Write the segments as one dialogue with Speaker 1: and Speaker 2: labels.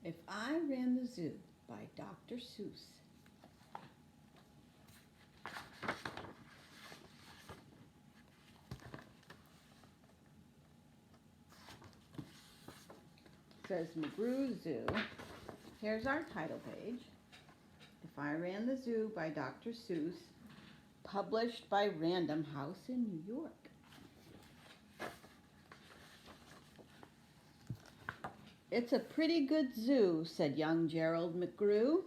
Speaker 1: If I Ran the Zoo by Dr. Seuss. Says McGrew Zoo. Here's our title page. If I Ran the Zoo by Dr. Seuss, published by Random House in New York. It's a pretty good zoo, said young Gerald McGrew,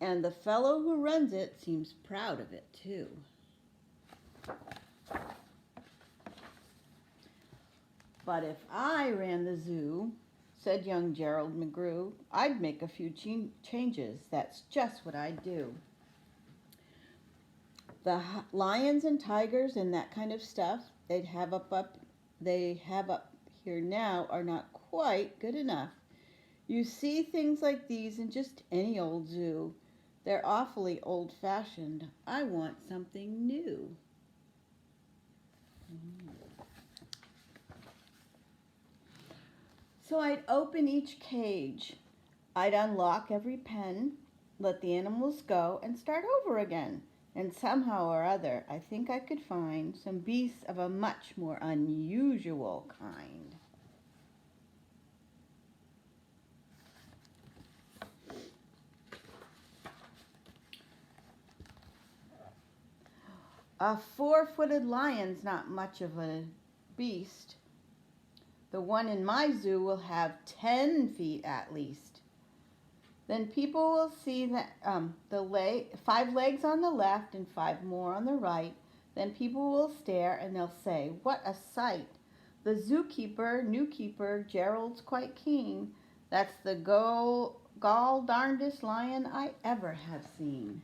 Speaker 1: and the fellow who runs it seems proud of it, too. But if I ran the zoo, said young Gerald McGrew, I'd make a few changes. That's just what I'd do. The lions and tigers and that kind of stuff they have up here now are not quite good enough. You see things like these in just any old zoo. They're awfully old-fashioned. I want something new. So I'd open each cage. I'd unlock every pen, let the animals go, and start over again. And somehow or other, I think I could find some beasts of a much more unusual kind. A 4-footed lion's not much of a beast. The one in my zoo will have 10 feet at least. Then people will see that 5 legs on the left and 5 more on the right. Then people will stare and they'll say, "What a sight! The zookeeper, new keeper, Gerald's quite keen. That's the gall darndest lion I ever have seen."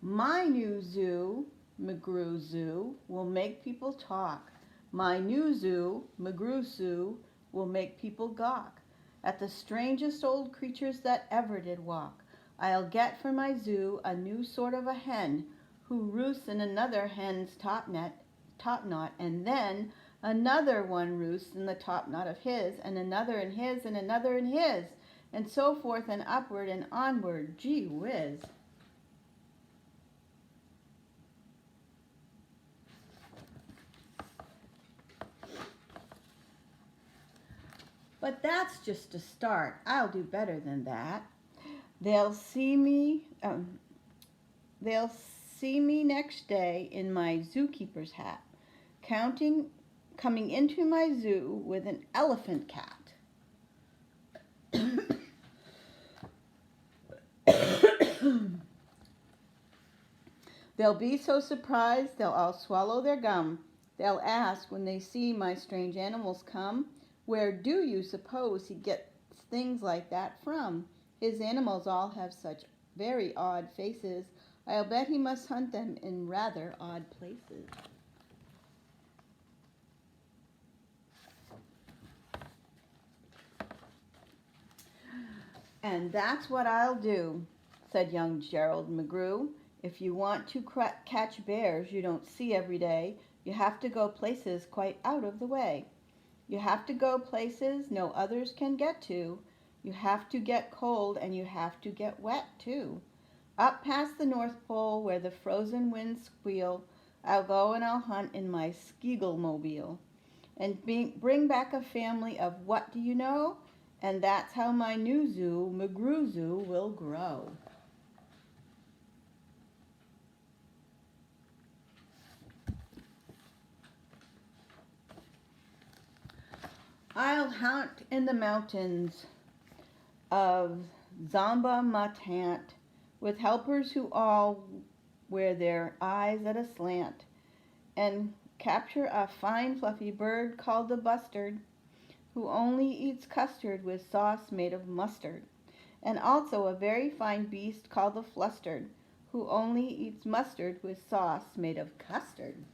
Speaker 1: My new zoo, McGrew Zoo, will make people talk. My new zoo, McGrew Zoo, will make people gawk at the strangest old creatures that ever did walk. I'll get for my zoo a new sort of a hen who roosts in another hen's top knot, and then another one roosts in the top knot of his, and another in his, and another in his, and so forth and upward and onward. Gee whiz. But that's just a start. I'll do better than that. They'll see me next day in my zookeeper's hat, coming into my zoo with an elephant cat. They'll be so surprised they'll all swallow their gum. They'll ask when they see my strange animals come, "Where do you suppose he gets things like that from? His animals all have such very odd faces. I'll bet he must hunt them in rather odd places." "And that's what I'll do," said young Gerald McGrew. "If you want to catch bears you don't see every day, you have to go places quite out of the way. You have to go places no others can get to. You have to get cold and you have to get wet too. Up past the North Pole where the frozen winds squeal, I'll go and I'll hunt in my Skiegelmobile and bring back a family of what do you know? And that's how my new zoo, McGrew Zoo, will grow." I'll hunt in the mountains of Zamba Matant with helpers who all wear their eyes at a slant and capture a fine fluffy bird called the bustard who only eats custard with sauce made of mustard, and also a very fine beast called the flustered who only eats mustard with sauce made of custard.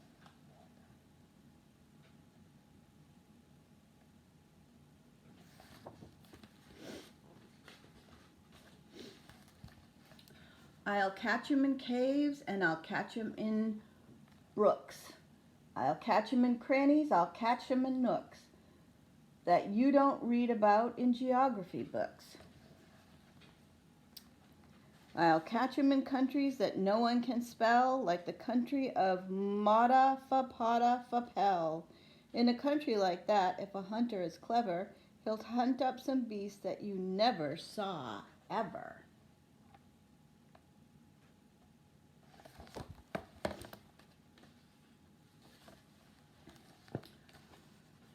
Speaker 1: I'll catch 'em in caves and I'll catch 'em in brooks. I'll catch 'em in crannies, I'll catch 'em in nooks that you don't read about in geography books. I'll catch 'em in countries that no one can spell, like the country of Mada Fapada Fapel. In a country like that, if a hunter is clever, he'll hunt up some beast that you never saw, ever.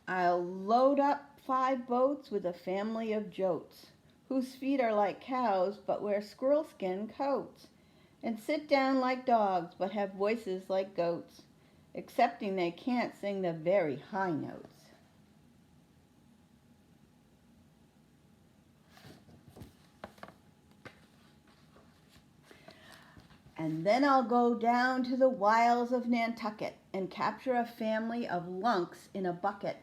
Speaker 1: I'll load up 5 boats with a family of jotes, whose feet are like cows but wear squirrel skin coats, and sit down like dogs but have voices like goats, excepting they can't sing the very high notes. And then I'll go down to the wilds of Nantucket and capture a family of lunks in a bucket.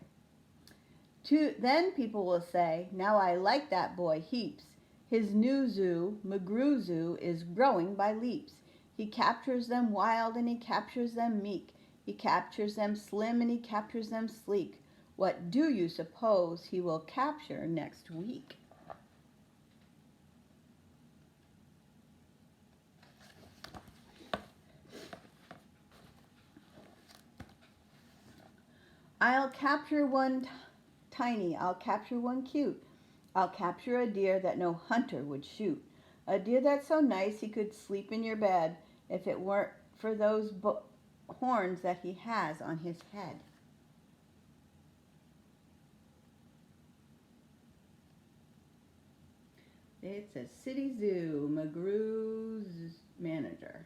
Speaker 1: Then people will say, now I like that boy heaps. His new zoo, McGrew Zoo, is growing by leaps. He captures them wild and he captures them meek. He captures them slim and he captures them sleek. What do you suppose he will capture next week? I'll capture one tiny, I'll capture one cute. I'll capture a deer that no hunter would shoot. A deer that's so nice he could sleep in your bed if it weren't for those horns that he has on his head. It's a city zoo, McGrew's manager.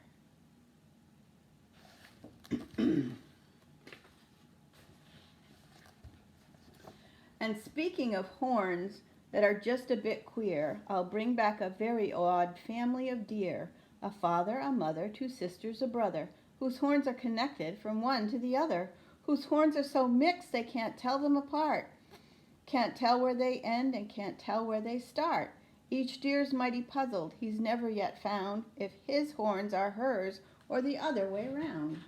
Speaker 1: And speaking of horns that are just a bit queer, I'll bring back a very odd family of deer, a father, a mother, 2 sisters, a brother, whose horns are connected from one to the other, whose horns are so mixed they can't tell them apart, can't tell where they end and can't tell where they start. Each deer's mighty puzzled, he's never yet found if his horns are hers or the other way round.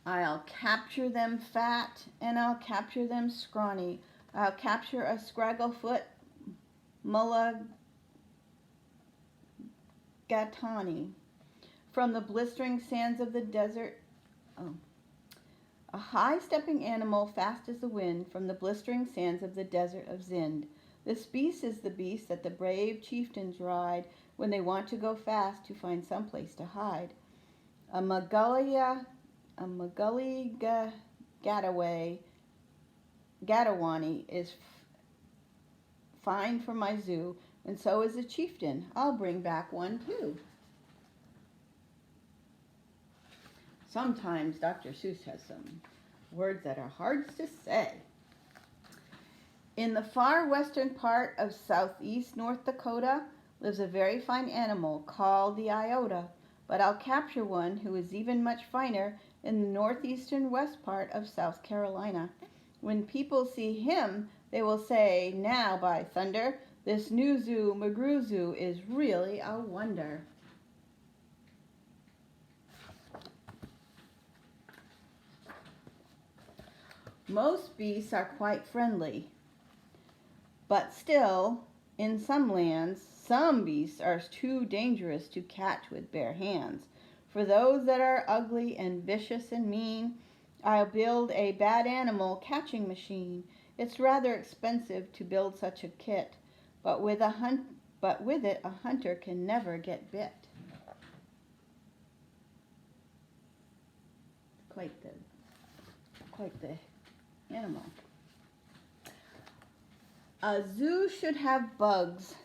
Speaker 1: I'll capture them fat and I'll capture them scrawny. I'll capture a scragglefoot mulligatawny from the blistering sands of the desert. A high-stepping animal fast as the wind from the blistering sands of the desert of Zend. This beast is the beast that the brave chieftains ride when they want to go fast to find some place to hide. A Gadawani is fine for my zoo, and so is a chieftain. I'll bring back one too. Sometimes Dr. Seuss has some words that are hard to say. In the far western part of southeast North Dakota lives a very fine animal called the iota, but I'll capture one who is even much finer in the northeastern west part of South Carolina. When people see him, they will say, now by thunder, this new zoo, McGrew Zoo, is really a wonder. Most beasts are quite friendly, but still, in some lands, some beasts are too dangerous to catch with bare hands. For those that are ugly and vicious and mean, I'll build a bad animal catching machine. It's rather expensive to build such a kit, but with it a hunter can never get bit. Quite the animal. A zoo should have bugs,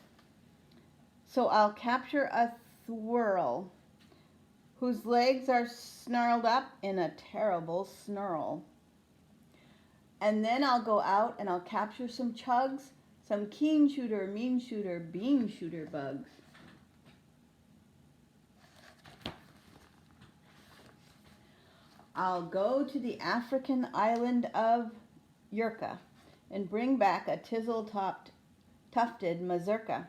Speaker 1: so I'll capture a squirrel whose legs are snarled up in a terrible snarl. And then I'll go out and I'll capture some chugs, some keen shooter, mean shooter, bean shooter bugs. I'll go to the African island of Yurka and bring back a tizzle-topped tufted mazurka,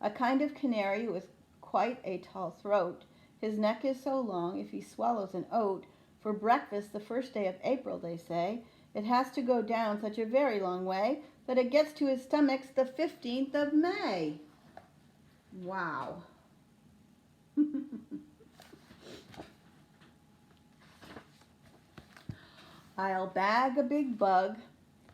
Speaker 1: a kind of canary with quite a tall throat. His neck is so long, if he swallows an oat for breakfast the first day of April, they say, it has to go down such a very long way that it gets to his stomach the 15th of May. Wow. I'll bag a big bug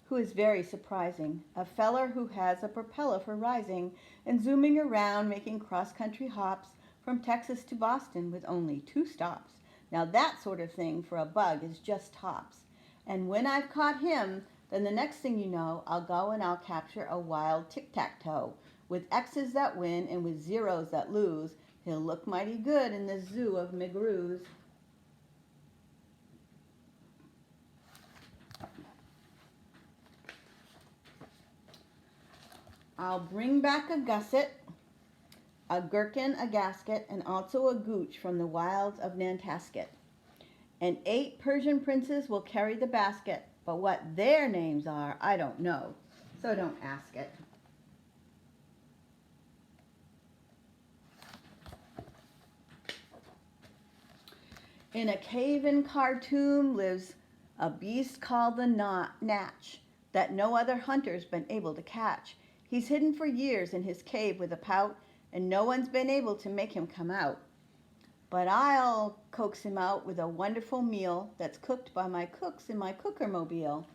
Speaker 1: who is very surprising, a feller who has a propeller for rising and zooming around making cross-country hops from Texas to Boston with only 2 stops. Now that sort of thing for a bug is just tops. And when I've caught him, then the next thing you know, I'll go and I'll capture a wild tic-tac-toe with X's that win and with zeros that lose. He'll look mighty good in the zoo of McGrew's. I'll bring back a gusset, a gherkin, a gasket, and also a gooch from the wilds of Nantasket. And 8 Persian princes will carry the basket, but what their names are, I don't know, so don't ask it. In a cave in Khartoum lives a beast called the Natch that no other hunter's been able to catch. He's hidden for years in his cave with a pout, and no one's been able to make him come out. But I'll coax him out with a wonderful meal that's cooked by my cooks in my cooker-mobile.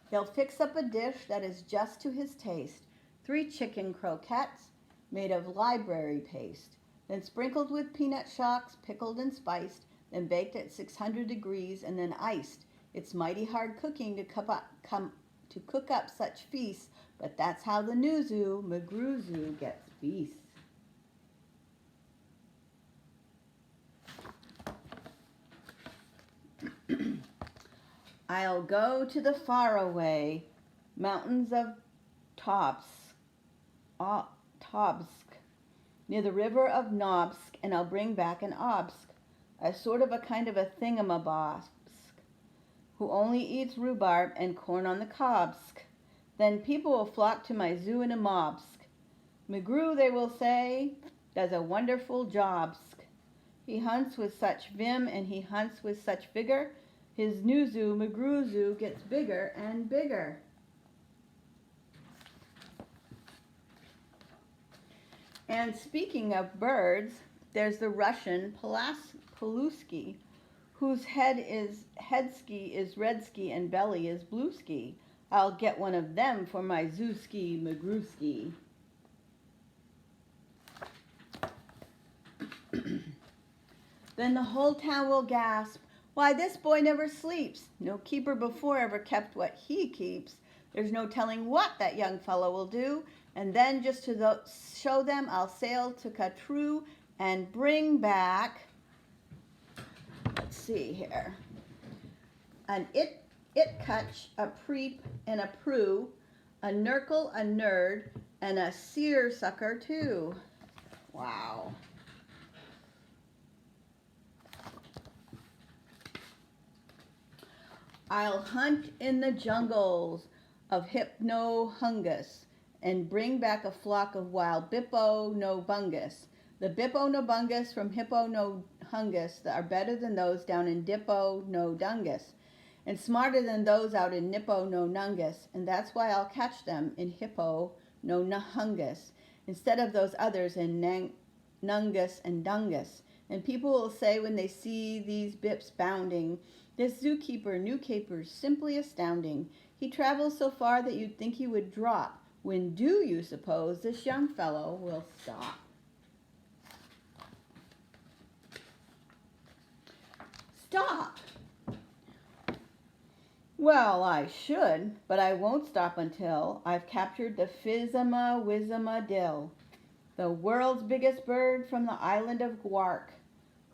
Speaker 1: They'll fix up a dish that is just to his taste. 3 chicken croquettes made of library paste, then sprinkled with peanut shocks, pickled and spiced, then baked at 600 degrees and then iced. It's mighty hard cooking to cook up such feasts, but that's how the new zoo, McGrew Zoo, gets feasts. I'll go to the faraway mountains of Tobsk, near the river of Nobsk, and I'll bring back an obsk, a sort of a kind of a thingamabobsk, who only eats rhubarb and corn on the cobsk. Then people will flock to my zoo in a mobsk. McGrew, they will say, does a wonderful jobsk. He hunts with such vim and he hunts with such vigor. His new zoo, McGrew Zoo, gets bigger and bigger. And speaking of birds, there's the Russian Palusky, whose headski is redski and belly is blueski. I'll get one of them for my zooski McGrewski. Then the whole town will gasp, why, this boy never sleeps. No keeper before ever kept what he keeps. There's no telling what that young fellow will do. And then just to show them, I'll sail to Catrou and bring back, let's see here, an Itcutch, a Preep, and a Prue, a Nurgle, a Nerd, and a Seersucker too. Wow. I'll hunt in the jungles of Hypnohungus and bring back a flock of wild Bippo-no-bungus. The Bippo-no-bungus from Hippo-no-hungus are better than those down in Dippo-no-dungus and smarter than those out in Nippo-no-nungus, and that's why I'll catch them in Hippo-no-hungus instead of those others in Nungus and Dungus. And people will say when they see these bips bounding, this zookeeper, new caper's simply astounding. He travels so far that you'd think he would drop. When do you suppose this young fellow will stop? Stop! Well, I should, but I won't stop until I've captured the Phizima-Wizima-dill, the world's biggest bird from the island of Gwark,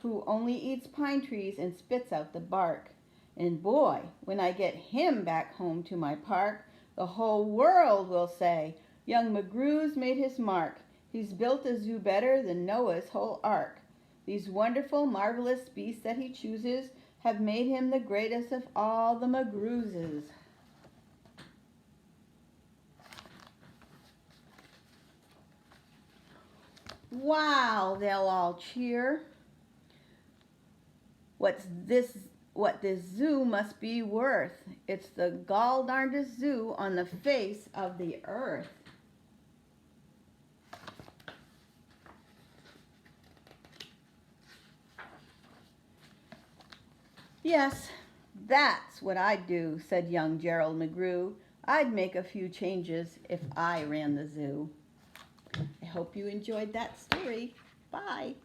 Speaker 1: who only eats pine trees and spits out the bark. And boy, when I get him back home to my park, the whole world will say, young McGrew's made his mark. He's built a zoo better than Noah's whole ark. These wonderful, marvelous beasts that he chooses have made him the greatest of all the McGrewses. Wow, they'll all cheer. What this zoo must be worth. It's the gall darndest zoo on the face of the earth. Yes, that's what I'd do, said young Gerald McGrew. I'd make a few changes if I ran the zoo. I hope you enjoyed that story. Bye.